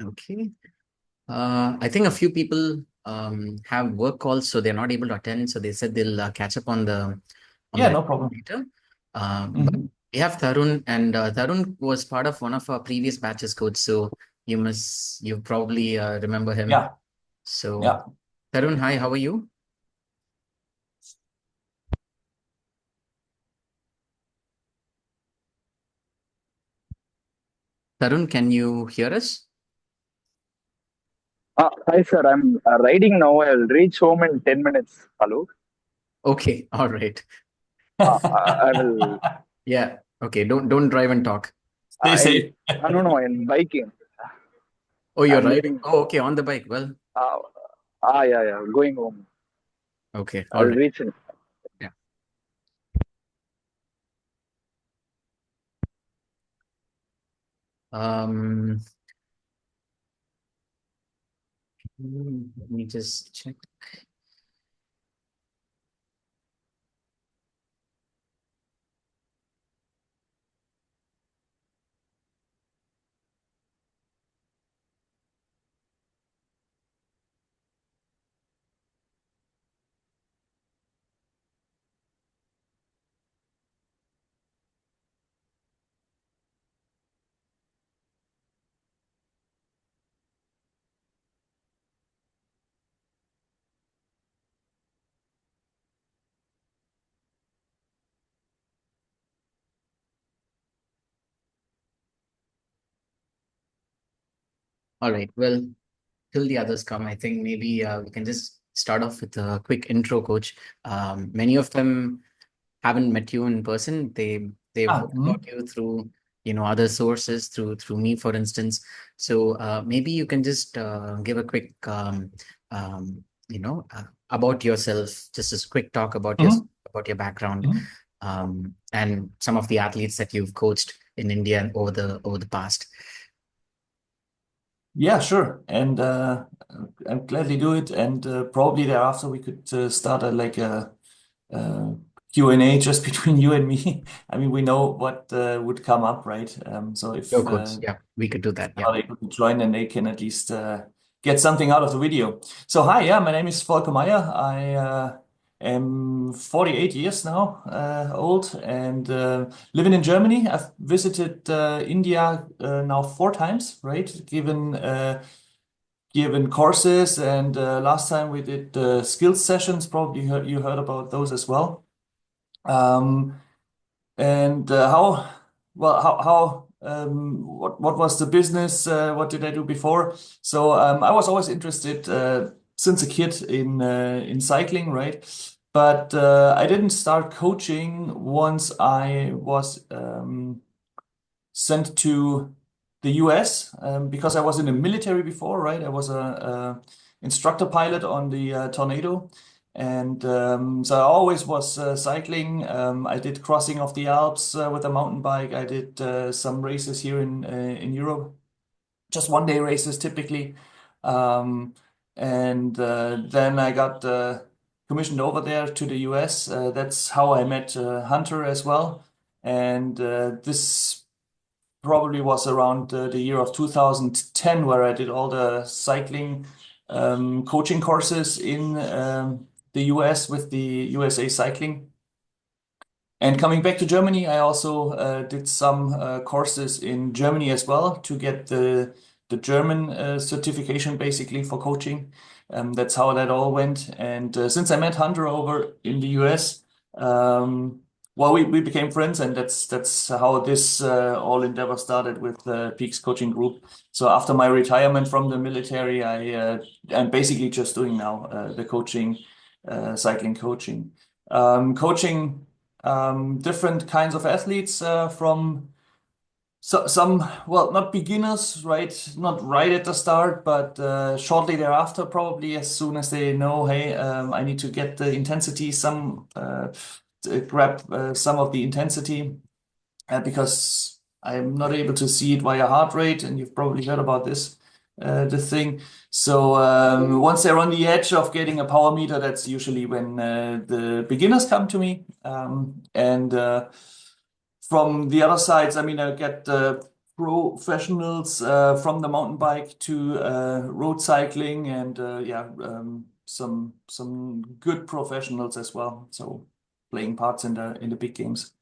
Okay. I think a few people have work calls, so they're not able to attend. So they said they'll catch up on Yeah, the no problem. later. But Hmm. we have Tarun, and Tarun was part of one of our previous batches, coach. So you probably remember him. Yeah, So yeah. Tarun, hi, how are you? Tarun, can you hear us? Hi, sir. I'm riding now. I'll reach home in 10 minutes. Hello? Okay, all right. I will. Yeah. Okay. Don't drive and talk. Stay In, safe. no, no, I'm biking. Oh, you're I'm riding. leaving. Oh, okay, on the bike. Well, Uh, yeah, yeah. Going home. okay, all I'll right. reach in. Yeah. Um, Let me just check. All right. Well, till the others come, I think maybe we can just start off with a quick intro, coach. Many of them haven't met you in person. They've Ah, heard about you through other sources, through me, for instance. So maybe you can just give a quick about yourself, just a quick talk mhm, about your background, mhm. and some of the athletes that you've coached in India over the past. Yeah, sure. And I'll gladly do it. And probably thereafter we could start a Q&A just between you and me. I mean, we know what would come up, right? So Your if coach, yeah, we could do that. Yeah. are able to join, and they can at least get something out of the video. So hi, yeah, my name is Volker Meyer. I am 48 years now old and living in Germany. I've visited India now 4 times, right? Given courses, and last time we did skills sessions. Probably you heard about those as well. Um, and what was the business? What did I do before? So I was always interested since a kid in cycling, right? But I didn't start coaching once I was sent to the US because I was in the military before, right? I was a instructor pilot on the Tornado. And so I always was cycling. I did crossing of the Alps with a mountain bike. I did some races here in Europe, just one day races typically. Um, and then I got commissioned over there to the US. That's how I met Hunter as well. And this probably was around the year of 2010 where I did all the cycling coaching courses in the US with the USA Cycling. And coming back to Germany, I also did some courses in Germany as well to get the German certification basically for coaching. That's how that all went. And since I met Hunter over in the US, well, we became friends, and that's how this all endeavor started with Peaks Coaching Group. So after my retirement from the military, I'm basically just doing now the coaching, cycling coaching. Coaching different kinds of athletes from some, well, not beginners, right? Not right at the start, but shortly thereafter, probably as soon as they know, hey, I need to get the intensity, to grab some of the intensity because I'm not able to see it via heart rate, and you've probably heard about the thing. So once they're on the edge of getting a power meter, that's usually when the beginners come to me. And from the other sides, I mean, I get professionals from the mountain bike to road cycling, and some good professionals as well. So playing parts in the big games.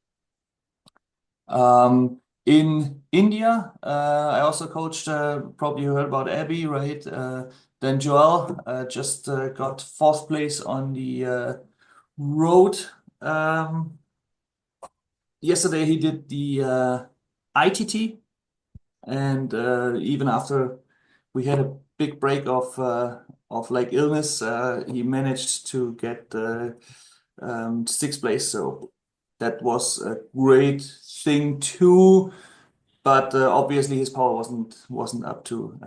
In India, I also coached. Probably you heard about Abby, right? Then Joel just got fourth place on the road. Yesterday he did the ITT, and even after we had a big break of like illness, he managed to get sixth place. So that was a great thing too. But obviously his power wasn't up to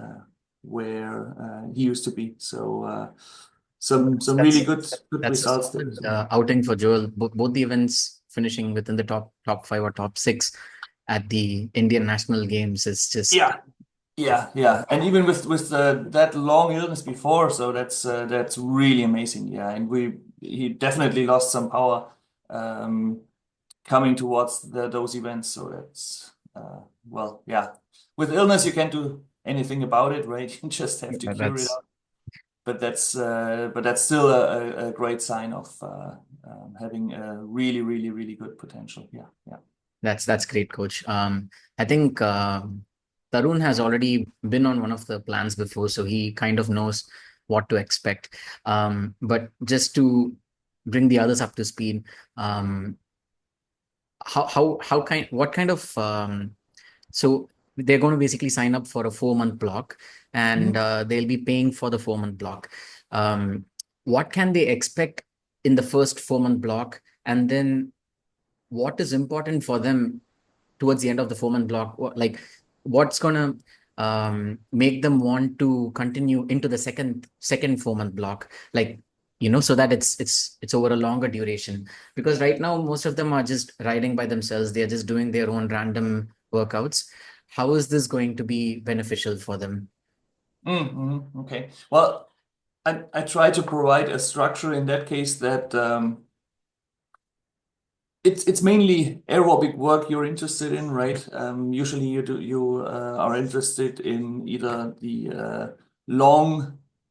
where he used to be. So some really good That's a results there. solid outing for Joel. Both the events finishing within the top 5 or top 6 at the Indian national games is just Yeah. And even with that long illness before, so that's really amazing. Yeah, and he definitely lost some power coming towards those events. So that's well, yeah. With illness, you can't do anything about it, right? You just have to cure it that's out. But that's still a great sign of having a really good potential. Yeah. that's great, coach. I think Tarun has already been on one of the plans before, so he kind of knows what to expect. But just to bring the others up to speed, how kind what kind of so they're going to basically sign up for a 4-month block, and Mhm. they'll be paying for the 4-month block. Um, what can they expect in the first 4-month block, and then what is important for them towards the end of the 4-month block? Like, what's gonna make them want to continue into the second 4-month block? Like, so that it's over a longer duration. Because right now, most of them are just riding by themselves. They are just doing their own random workouts. How is this going to be beneficial for them? Okay. Well, I try to provide a structure in that case that it's mainly aerobic work you're interested in, right? Usually you are interested in either the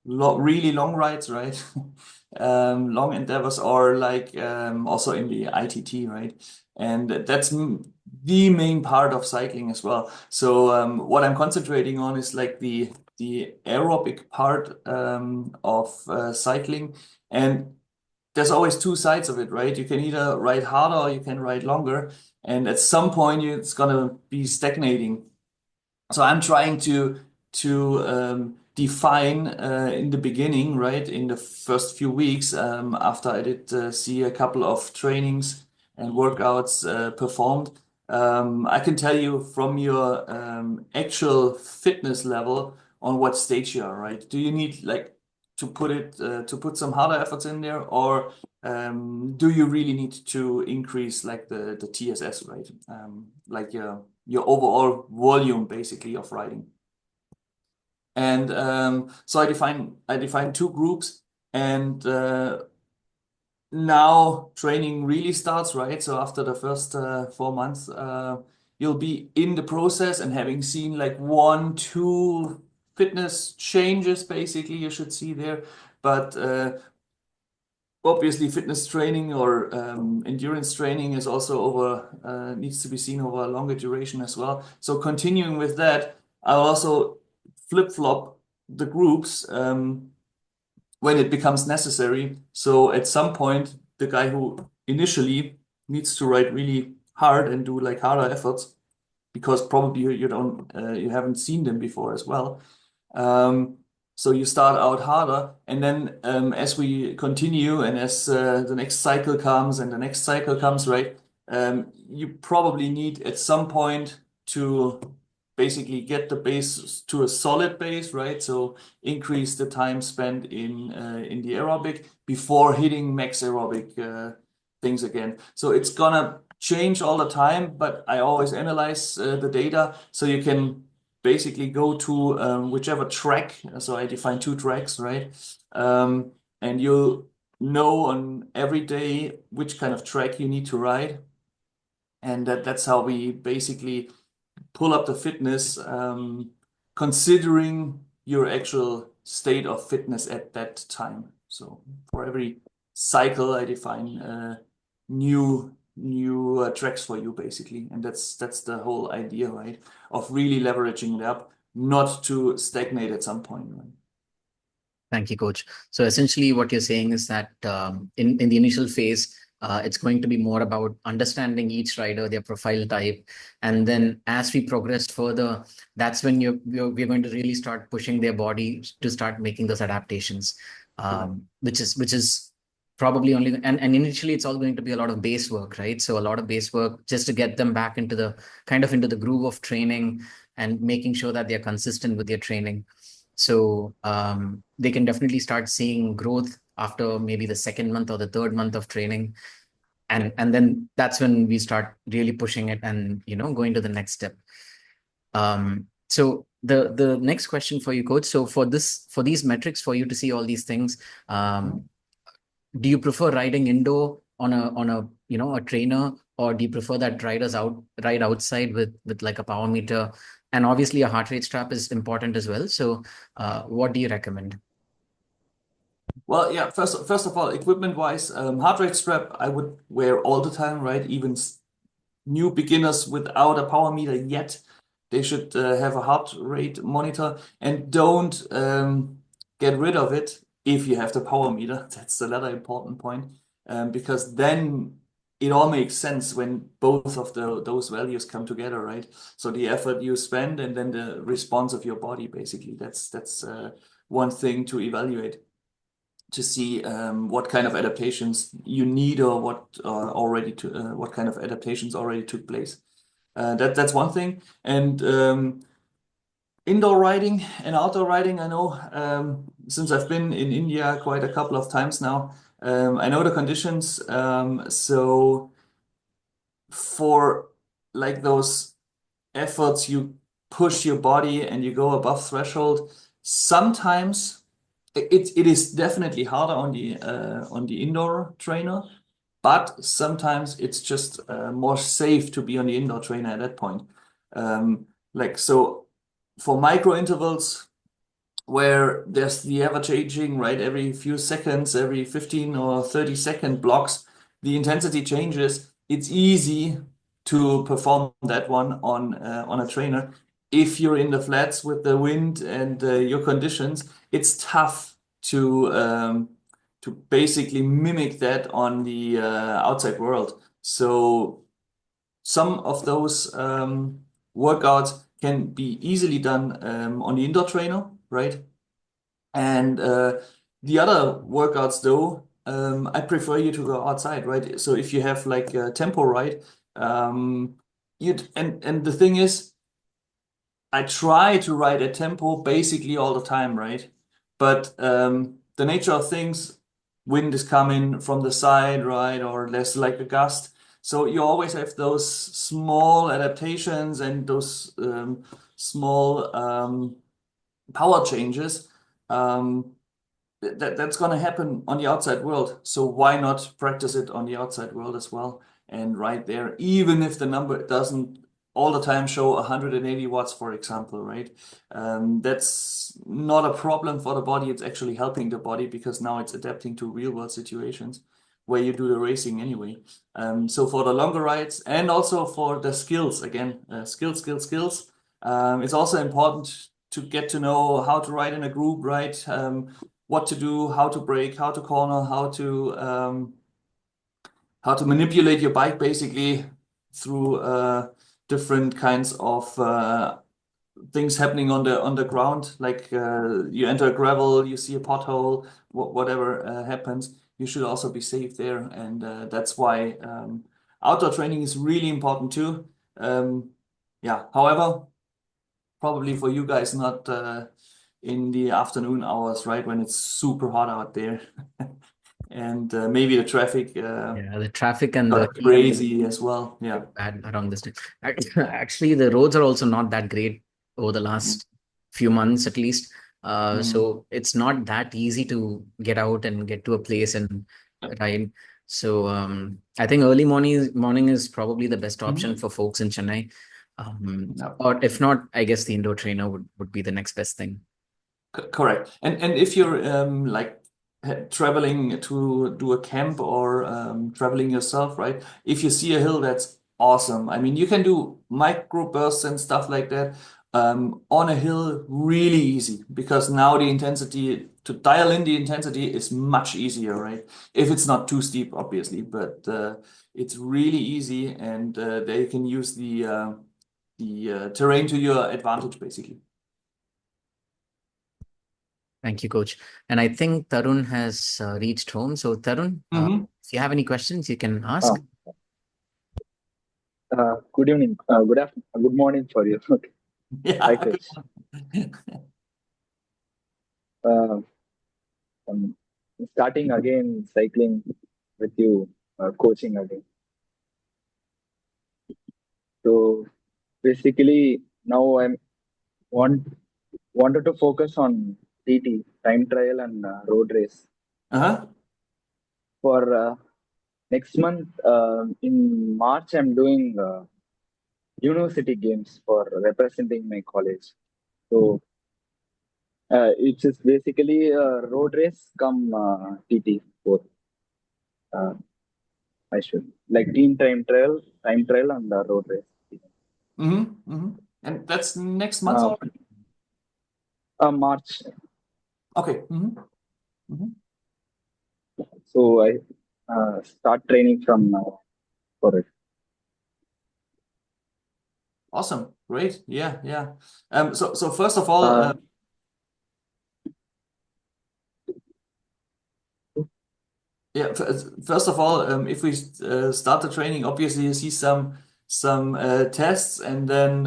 really long rides, right? Long endeavors, or like also in the ITT, right? And that's the main part of cycling as well. So what I'm concentrating on is like the aerobic part of cycling. And there's always two sides of it, right? You can either ride harder or you can ride longer. And at some point, it's gonna be stagnating. So I'm trying to define in the beginning, right, in the first few weeks, after I did see a couple of trainings and workouts performed. I can tell you from your actual fitness level on what stage you are, right? Do you need like to put some harder efforts in there, or do you really need to increase like the TSS, right? Like your overall volume basically of riding. And so I define two groups, and now training really starts, right? So after the first 4 months, you'll be in the process and having seen like 1, 2 fitness changes, basically, you should see there. But obviously, fitness training or endurance training is also needs to be seen over a longer duration as well. So continuing with that, I'll also flip-flop the groups when it becomes necessary. So at some point, the guy who initially needs to ride really hard and do like harder efforts, because probably you haven't seen them before as well. Um, so you start out harder, and then as we continue, and as the next cycle comes and the next cycle comes, right? You probably need at some point to basically get the base to a solid base, right? So increase the time spent in the aerobic before hitting max aerobic things again. So it's gonna change all the time, but I always analyze the data so you can basically go to whichever track. So I define 2 tracks, right? And you'll know on every day which kind of track you need to ride. And that's how we basically pull up the fitness, considering your actual state of fitness at that time. So for every cycle, I define new tracks for you basically, and that's the whole idea, right? Of really leveraging it up, not to stagnate at some point, right? Thank you, Coach. So essentially, what you're saying is that in the initial phase, it's going to be more about understanding each rider, their profile type, and then as we progress further, that's when we're going to really start pushing their body to start making those adaptations, which is probably only and initially it's all going to be a lot of base work, right? So a lot of base work just to get them back into the into the groove of training and making sure that they're consistent with their training. So they can definitely start seeing growth after maybe the second month or the third month of training. And then that's when we start really pushing it and, going to the next step. So the next question for you, Coach. So for these metrics, for you to see all these things, do you prefer riding indoor on a trainer, or do you prefer that riders ride outside with like a power meter? And obviously a heart rate strap is important as well. So what do you recommend? Well, yeah, first of all, equipment wise, heart rate strap I would wear all the time, right? Even new beginners without a power meter yet, they should have a heart rate monitor, and don't get rid of it if you have the power meter. That's another important point, because then it all makes sense when both of those values come together, right? So the effort you spend and then the response of your body, basically, that's one thing to evaluate, to see what kind of adaptations you need, or what kind of adaptations already took place. That's one thing. And indoor riding and outdoor riding, I know, since I've been in India quite a couple of times now, I know the conditions. So for like those efforts, you push your body and you go above threshold, sometimes it is definitely harder on the indoor trainer, but sometimes it's just more safe to be on the indoor trainer at that point. Like, so for micro intervals where there's the ever changing, right? Every few seconds, every 15 or 30-second blocks, the intensity changes. It's easy to perform that one on a trainer. If you're in the flats with the wind and your conditions, it's tough to basically mimic that on the outside world. So some of those workouts can be easily done on the indoor trainer, right? And the other workouts, though, I prefer you to go outside, right? So if you have like a tempo ride, you'd and the thing is, I try to ride at tempo basically all the time, right? But the nature of things, wind is coming from the side, right? Or there's like a gust. So you always have those small adaptations and those small power changes. That's going to happen on the outside world. So why not practice it on the outside world as well? And right there, even if the number doesn't all the time show 180 watts, for example, right? That's not a problem for the body. It's actually helping the body because now it's adapting to real world situations where you do the racing anyway. So for the longer rides and also for the skills, again, skills. It's also important to get to know how to ride in a group, right? What to do, how to brake, how to corner, how to manipulate your bike basically through different kinds of things happening on the ground. Like you enter a gravel, you see a pothole, whatever happens, you should also be safe there. And that's why outdoor training is really important too. Yeah, however, probably for you guys, not in the afternoon hours, right? When it's super hot out there. And maybe the traffic Yeah, the traffic and the got heat crazy as well. Yeah. bad around this time. Actually, the roads are also not that great over the last few months, at least. So it's not that easy to get out and get to a place and ride. So I think early morning is probably the best option for folks in Chennai. Yeah. Or if not, I guess the indoor trainer would be the next best thing. Correct. And if you're like traveling to do a camp or traveling yourself, right? If you see a hill that's awesome, I mean, you can do micro bursts and stuff like that on a hill really easy because now the intensity to dial in the intensity is much easier, right? If it's not too steep, obviously, but it's really easy, and they can use the terrain to your advantage, basically. Thank you, Coach. And I think Tarun has reached home. So, Tarun, if you have any questions, you can ask. Uh, Good evening, good afternoon, good morning for you. Okay. Hi, Yeah. Coach. Uh, I'm starting again cycling with you, coaching again. So basically, now I'm want wanted to focus on TT, time trial and road race. Uh-huh. For next month, in March, I'm doing university games for representing my college. So it's just basically a road race come TT both. Uh, I should like team time trial and road race. Mm-hmm. Mm-hmm. And that's next month Uh, already? March. Okay. Mm-hmm. Mm-hmm. So I start training from now for it. Awesome. Great. Yeah, yeah. So first of all, Uh, yeah, first of all, if we start the training, obviously you see some tests, and then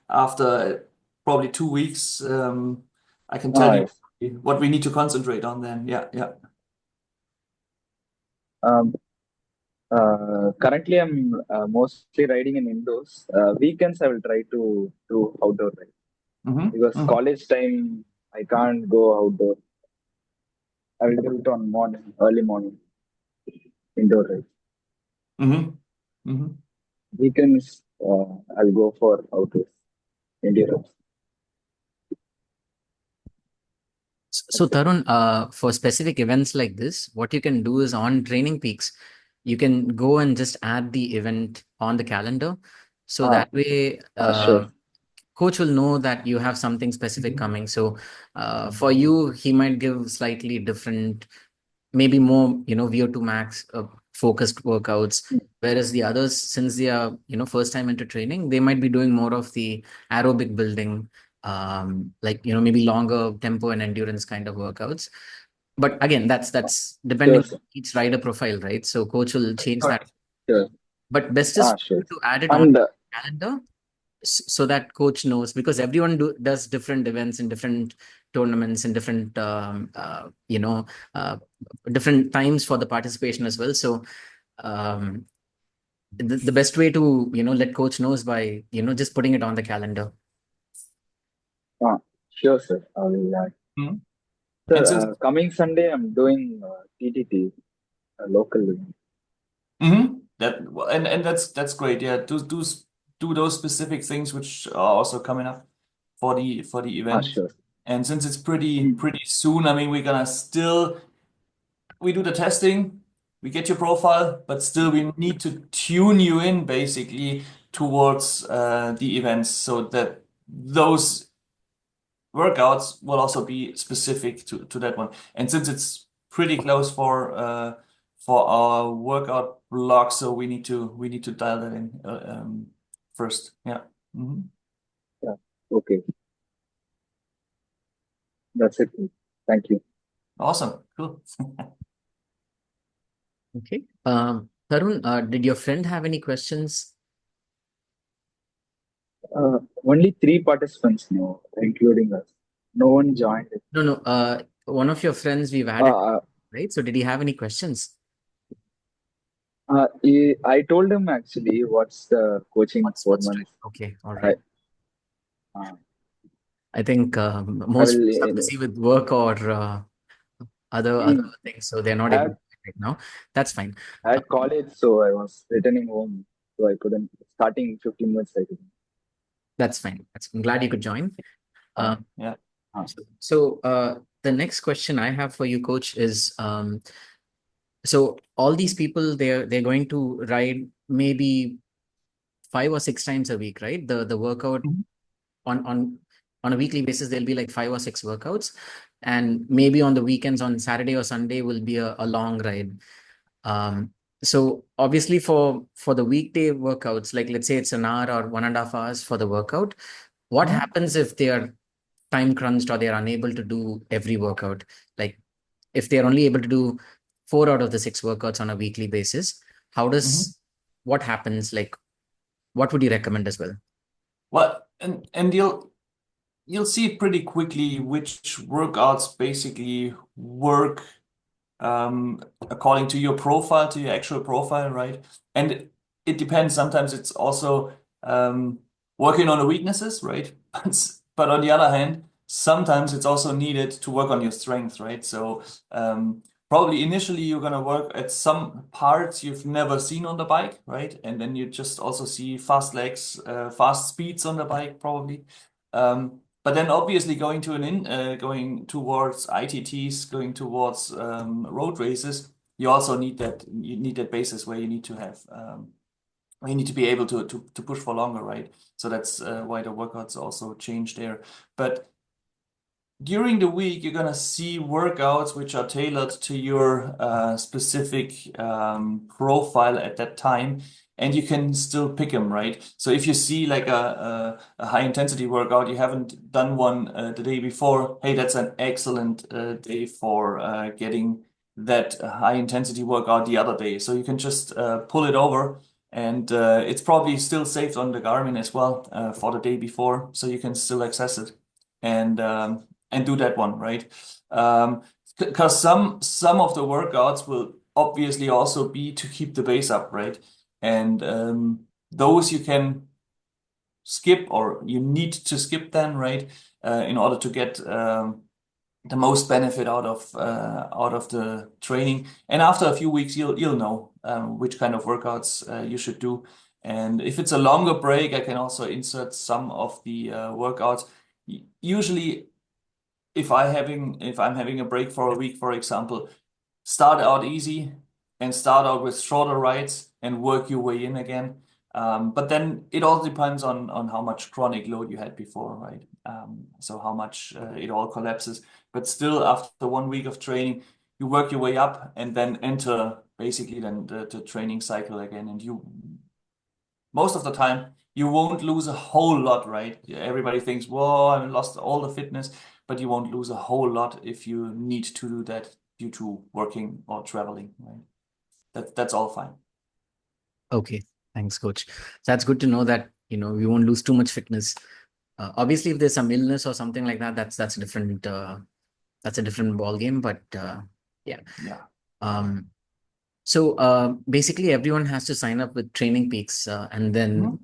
after probably 2 weeks, I can tell yes. you what we need to concentrate on then. Yeah, yeah. Um, Currently, I'm mostly riding in indoors. Weekends, I will try to do outdoor ride Mm-hmm. because Mm-hmm. college time I can't go outdoor. I will do it on morning, early morning, indoor ride. Mm-hmm. Mm-hmm. Weekends, I'll go for outdoors, endurance. So, Tarun, for specific events like this, what you can do is on Training Peaks, you can go and just add the event on the calendar. So Ah, that way, sure. coach will know that you have something specific coming. So for you, he might give slightly different, maybe more, VO2 max focused workouts. Whereas the others, since they are, first time into training, they might be doing more of the aerobic building, like, maybe longer tempo and endurance kind of workouts. But again, that's Sure, depending on sir. each rider profile, right? So coach will change that. Correct. Sure. But best is Sure. to add it on And calendar so that coach knows, because everyone does different events in different tournaments and different uh, different times for the participation as well. So um, the best way to let coach knows by just putting it on the calendar. uh, sure, sir. I will. Mhm. Sir, And since coming Sunday, I'm doing TTT local. that and that's great. Yeah, do those specific things which are also coming up for the event. Sure. And since it's Mm. pretty soon, I mean, we're gonna still we do the testing, we get your profile, but still we need to tune you in basically towards the events so that those workouts will also be specific to that one. And since it's pretty close for our workout block, so we need to dial that in first. Yeah. Mhm. Yeah. Okay. That's it. Thank you. Awesome. Cool. Okay. Tarun, did your friend have any questions? Only three participants now, including us. No one joined. No, no. One of your friends we've Uh, added, uh, right? So did he have any questions? I told him actually what's the coaching four What's trend? months. Okay, all I, right. uh, I think I most will. folks are busy with work or other Mm, things, so they're not able to at right now. That's fine. at college, so I was returning home, so I couldn't. starting 15 minutes later. That's fine. I'm glad you could join. Yeah. So the next question I have for you, Coach, is so all these people they're going to ride maybe 5 or 6 times a week, right? The workout Mhm. on a weekly basis, there'll be like 5 or 6 workouts, and maybe on the weekends, on Saturday or Sunday, will be a long ride. So obviously for the weekday workouts, like let's say it's an hour or 1.5 hours for the workout, what Mhm. happens if they are time crunched or they are unable to do every workout? Like if they're only able to do 4 out of the 6 workouts on a weekly basis, Mhm. what happens? Like, what would you recommend as well? Well, and you'll see pretty quickly which workouts basically work according to your profile, to your actual profile, right? And it depends. Sometimes it's also working on the weaknesses, right? But on the other hand, sometimes it's also needed to work on your strength, right? So probably initially you're gonna work at some parts you've never seen on the bike, right? And then you just also see fast legs, fast speeds on the bike, probably. But then obviously going towards ITTs, going towards road races, you also need that basis where you need to have you need to be able to push for longer, right? So that's why the workouts also change there. But during the week, you're gonna see workouts which are tailored to your specific profile at that time, and you can still pick them, right? So if you see like a high intensity workout, you haven't done one the day before, hey, that's an excellent day for getting that high intensity workout the other day. So you can just pull it over. And it's probably still saved on the Garmin as well for the day before, so you can still access it. And do that one, right? Because some of the workouts will obviously also be to keep the base up, right? And those you can skip or you need to skip then, right? In order to get the most benefit out of the training. And after a few weeks, you'll know which kind of workouts you should do. And if it's a longer break, I can also insert some of the workouts. Usually if I'm having a break for a week, for example, start out easy and start out with shorter rides and work your way in again. But then it all depends on how much chronic load you had before, right? So how much it all collapses. But still, after 1 week of training, you work your way up and then enter basically then the training cycle again. And you most of the time you won't lose a whole lot, right? Everybody thinks, whoa, I lost all the fitness, but you won't lose a whole lot if you need to do that due to working or traveling, right? That's all fine. Okay, thanks, Coach. So that's good to know that we won't lose too much fitness. Obviously, if there's some illness or something like that, that's different. That's a different ball game. But yeah. Yeah. Um, so basically, everyone has to sign up with Training Peaks, and then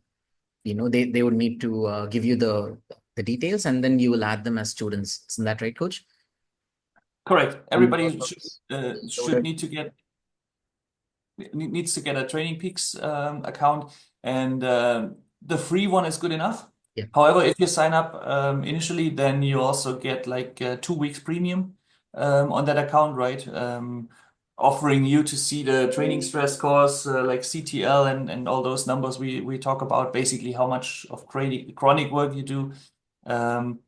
they would need to give you the details, and then you will add them as students. Isn't that right, Coach? Correct. Some Everybody workouts should loaded. needs to get a Training Peaks account, and the free one is good enough. Yeah. However, if you sign up initially, then you also get like 2 weeks premium on that account, right? Offering you to see the training stress scores like CTL and all those numbers we talk about, basically how much of chronic work you do. And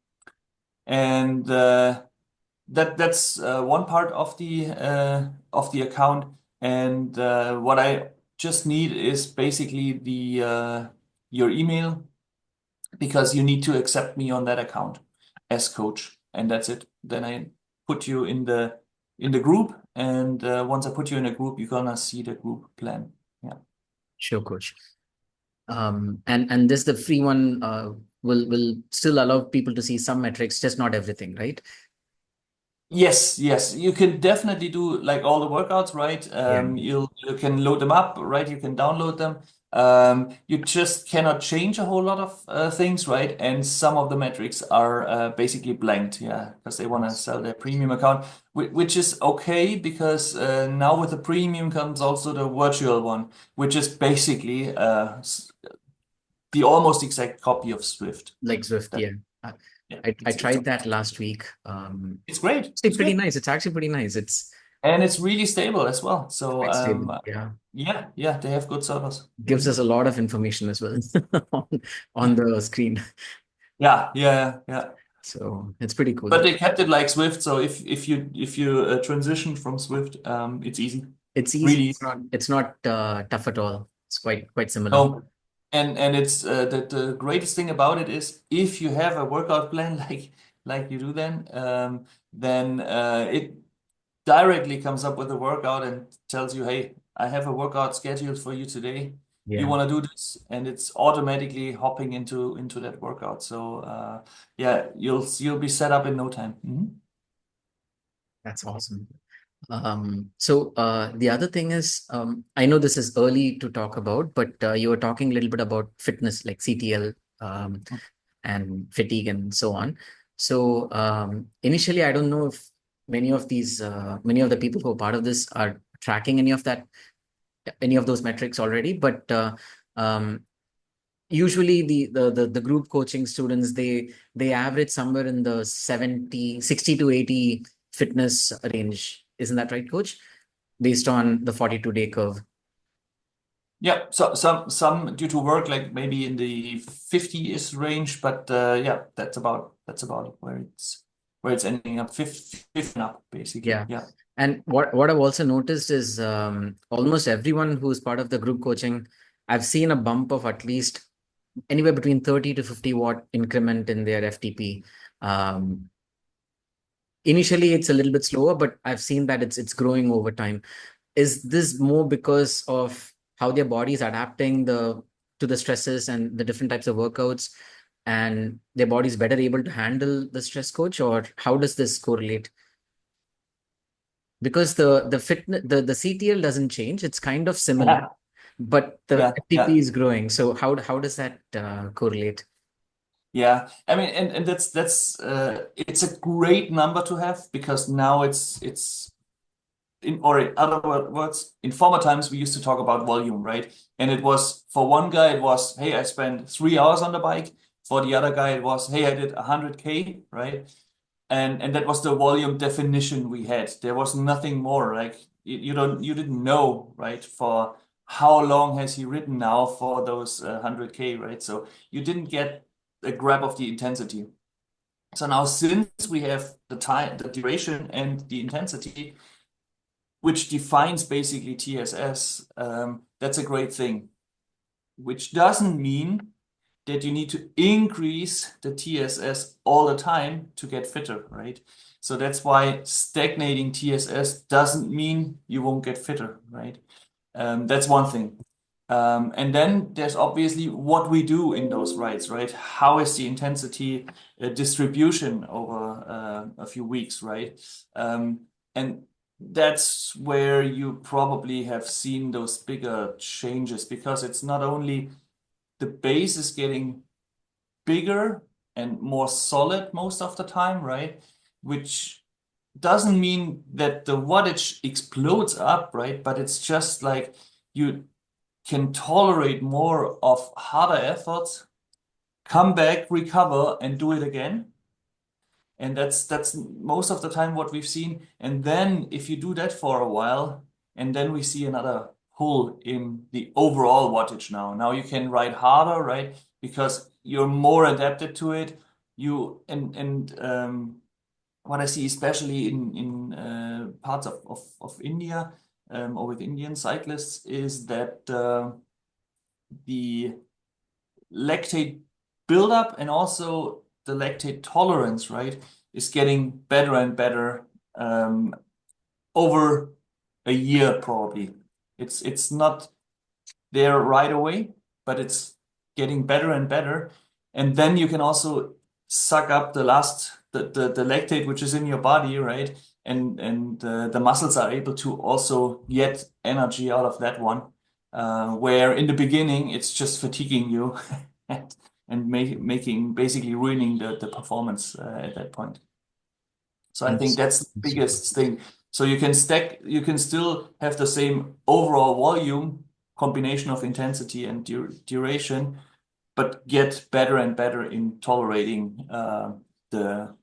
that's one part of the account. And what I just need is basically the your email, because you need to accept me on that account as coach, and that's it. Then I put you in the group, and once I put you in a group, you're gonna see the group plan. Yeah. Sure, Coach. And this the free one will still allow people to see some metrics, just not everything, right? Yes, yes, you can definitely do like all the workouts, right? Yeah. You can load them up, right? You can download them. You just cannot change a whole lot of things, right? And some of the metrics are basically blanked, yeah, because they want to sell their premium account, which is okay, because now with the premium comes also the virtual one, which is basically the almost exact copy of Swift. Like Zwift, That, yeah. I, yeah, I tried that last week. it's great. Actually It's pretty good. nice. It's actually pretty nice. And it's really stable as well. So Quite stable. Yeah. yeah, they have good servers. Gives us a lot of information as well on, on the screen. Yeah. So it's pretty cool. But they kept it like Swift, so if you transition from Swift, it's easy, It's easy. really. It's not tough at all. It's quite similar. No, and it's the greatest thing about it is if you have a workout plan like you do, then it directly comes up with a workout and tells you, hey, I have a workout scheduled for you today. You Yeah, want to do this, and it's automatically hopping into that workout. So yeah, you'll be set up in no time. that's awesome. So the other thing is, I know this is early to talk about, but you were talking a little bit about fitness, like CTL, and fatigue and so on. So initially, I don't know if many of the people who are part of this are tracking any of those metrics already, but um, usually the group coaching students, they average somewhere in the 60 to 80 fitness range. Isn't that right, coach? Based on the 42-day curve. Yeah, so some due to work, like maybe in the 50-ish range, but yeah, that's about where it's ending up, 50 up basically. Yeah. Yeah. And what I've also noticed is almost everyone who's part of the group coaching, I've seen a bump of at least anywhere between 30 to 50 watt increment in their FTP. Initially, it's a little bit slower, but I've seen that it's growing over time. Is this more because of how their body is adapting to the stresses and the different types of workouts, and their body is better able to handle the stress, coach, or how does this correlate? Because the fitness the CTL doesn't change, it's kind of similar, Yeah. but the FTP Yeah. is growing. So how does that correlate? Yeah. I mean, and that's it's a great number to have, because now it's in other words, in former times we used to talk about volume, right? And it was, for one guy it was, hey, I spent 3 hours on the bike. For the other guy it was, hey, I did 100K, right? And that was the volume definition we had. There was nothing more. Like you didn't know, right? For how long has he ridden now for those 100K, right? So you didn't get a grab of the intensity. So now, since we have the time, the duration, and the intensity, which defines basically TSS, that's a great thing. Which doesn't mean that you need to increase the TSS all the time to get fitter, right? So that's why stagnating TSS doesn't mean you won't get fitter, right? That's one thing. And then there's obviously what we do in those rides, right? How is the intensity distribution over a few weeks, right? And that's where you probably have seen those bigger changes, because it's not only the base is getting bigger and more solid most of the time, right? Which doesn't mean that the wattage explodes up, right? But it's just like you can tolerate more of harder efforts, come back, recover, and do it again. And that's most of the time what we've seen. And then if you do that for a while, and then we see another pull in the overall wattage now. Now you can ride harder, right? Because you're more adapted to it. You and what I see, especially in parts of India, or with Indian cyclists, is that the lactate buildup and also the lactate tolerance, right, is getting better and better over a year probably. It's not there right away, but it's getting better and better. And then you can also suck up the lactate which is in your body, right? And the muscles are able to also get energy out of that one. Where in the beginning it's just fatiguing you and making basically ruining the performance at that point. So I think that's the biggest thing. So you can still have the same overall volume combination of intensity and duration, but get better and better in tolerating the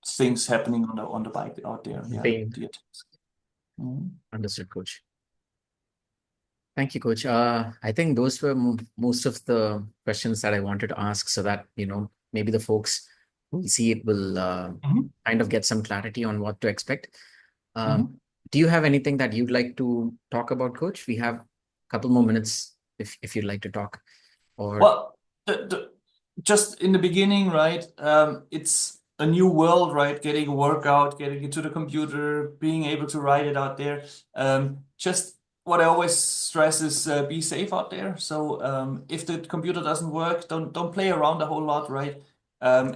things happening on the bike out there. Yeah, Pain. the attacks. Mhm. Understood, coach. Thank you, coach. I think those were most of the questions that I wanted to ask, so that maybe the folks who will see it will Mhm. kind of get some clarity on what to expect. Mhm. Do you have anything that you'd like to talk about, coach? We have a couple more minutes if you'd like to talk. Or Well, just in the beginning, right? It's a new world, right? Getting a workout, getting into the computer, being able to write it out there. Just what I always stress is be safe out there. So if the computer doesn't work, don't play around a whole lot, right?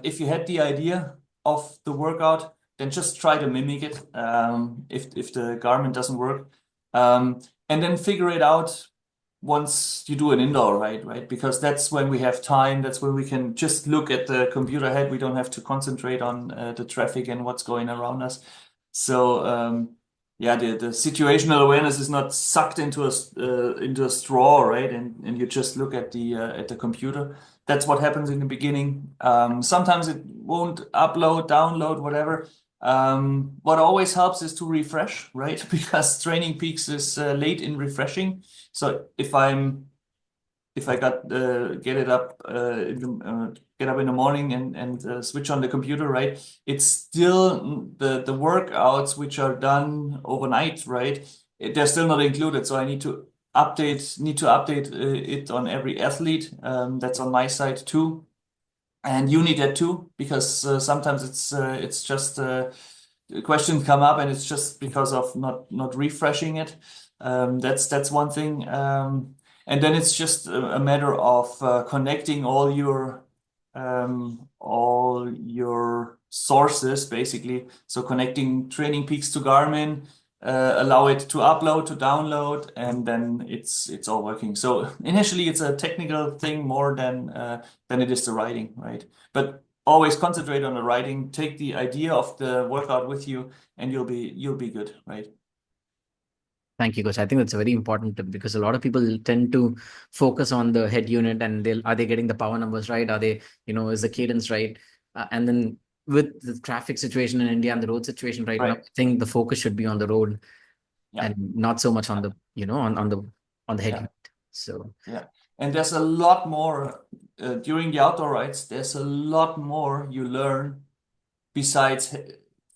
If you had the idea of the workout, then just try to mimic it. If the Garmin doesn't work, and then figure it out once you do an indoor ride, right? Because that's when we have time. That's when we can just look at the computer head. We don't have to concentrate on the traffic and what's going around us. So yeah, the situational awareness is not sucked into a straw, right? And you just look at the computer. That's what happens in the beginning. Sometimes it won't upload, download, whatever. What always helps is to refresh, right? Because Training Peaks is late in refreshing. So if I get it up get up in the morning and switch on the computer, right? It's still the workouts which are done overnight, right? They're still not included, so I need to update it on every athlete. That's on my side too. And you need that too, because sometimes it's just questions come up and it's just because of not refreshing it. That's one thing. And then it's just a matter of connecting all your sources basically. So connecting Training Peaks to Garmin, allow it to upload, to download, and then it's all working. So initially it's a technical thing more than it is the writing, right? But always concentrate on the writing. Take the idea of the workout with you, and you'll be good, right? thank you, coach. I think that's very important because a lot of people tend to focus on the head unit and are they getting the power numbers right? Are they, is the cadence right? And then with the traffic situation in India and the road situation right now, I Right. think the focus should be on the road Yeah. and not so much on the, on the head Yeah. unit. So Yeah. And there's a lot more during the outdoor rides. There's a lot more you learn besides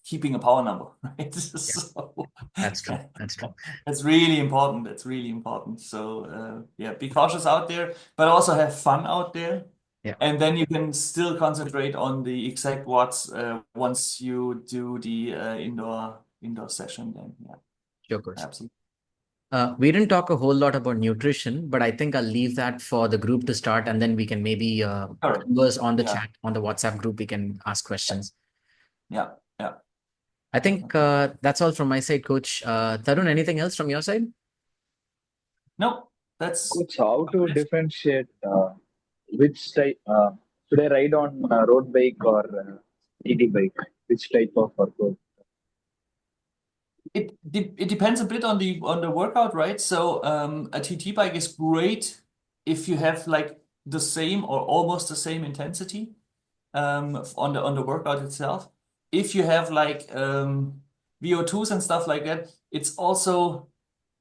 keeping a power number, right? yeah, So that's true. That's true. that's really important. That's really important. So yeah, be cautious out there, but also have fun out there. Yeah. And then you can still concentrate on the exact watts once you do the indoor session. Then yeah, Sure, coach. absolutely. We didn't talk a whole lot about nutrition, but I think I'll leave that for the group to start, and then we can maybe Sure. converse on the Yeah, chat, on the WhatsApp group. We can ask questions. yeah, yeah. I think Definitely. that's all from my side, Coach. Tarun, anything else from your side? No, that's Coach, how to about it. differentiate which type should I ride on a road bike or TT bike? Which type of workout? It depends a bit on the workout, right? So a TT bike is great if you have like the same or almost the same intensity on the workout itself. If you have like VO2s and stuff like that, it's also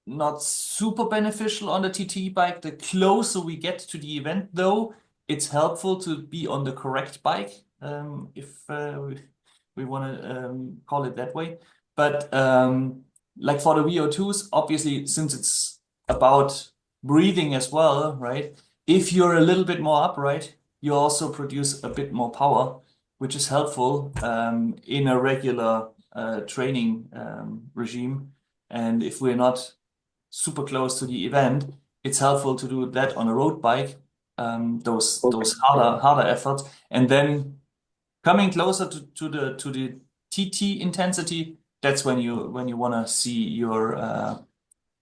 not super beneficial on the TT bike. The closer we get to the event, though, it's helpful to be on the correct bike, if we want to call it that way. But like for the VO2s, obviously, since it's about breathing as well, right? If you're a little bit more upright, you also produce a bit more power, which is helpful in a regular training regime. And if we're not super close to the event, it's helpful to do that on a road bike, those Okay. those harder efforts, and then coming closer to the TT intensity. That's when you want to see your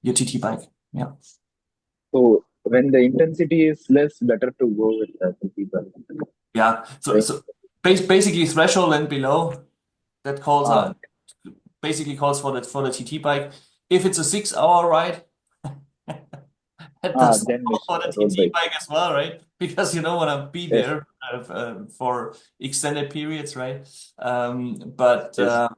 TT bike. Yeah. So when the intensity is less, better to go with TT bike. Yeah. So Right? so basically threshold and below that Ah, basically calls for the TT bike. If it's a 6 hour ride, at the then stall for the road TT bike. bike as well, right? Because you don't want to be Yes, there for extended periods, right? But yes,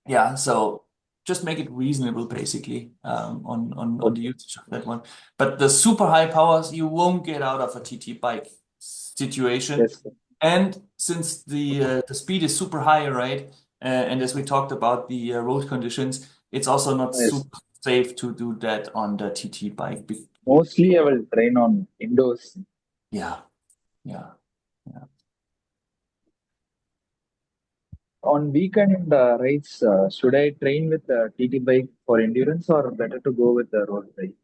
yeah, so just make it reasonable, basically, on the okay, usage of that one. But the super high powers you won't get out of a TT bike situation. yes, sir. And since the speed is super high, right? And as we talked about the road conditions, it's also not Yes. super safe to do that on the TT bike. Mostly I will train on indoors. Yeah, yeah, yeah. On weekend rides, should I train with the TT bike for endurance or better to go with the road bike?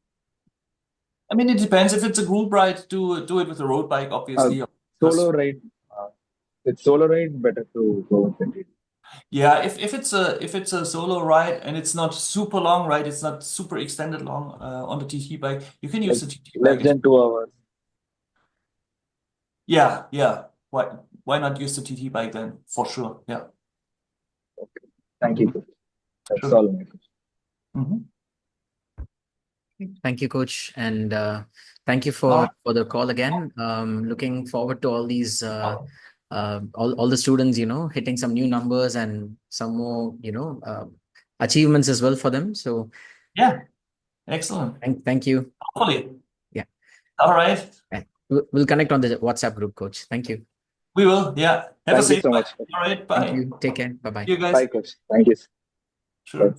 I mean, it depends. If it's a group ride, do it with a road bike, Uh, obviously. Solo Because ride, with solo ride, better to go with the TT. yeah, if it's a solo ride and it's not super long, right? It's not super extended long on the TT bike. You can use Like the TT less bike as than 2 hours. yeah, yeah. Why not use the TT bike then? For sure. Yeah, Okay. Thank you, coach. That's sure. all my question. Mhm. Thank you, Coach, and thank you All for the call again. Looking forward to all these all the students, hitting some new numbers and some more, achievements as well for them. So yeah, excellent. thank you. Hopefully. Yeah. All right. Yeah. We'll connect on the WhatsApp group, Coach. Thank you. We will. Yeah. Have a Thank you safe so flight. much. All right. Thank Bye. you. Take care. Bye bye. See you guys. Bye, coach. Thank you. Bye. Sure.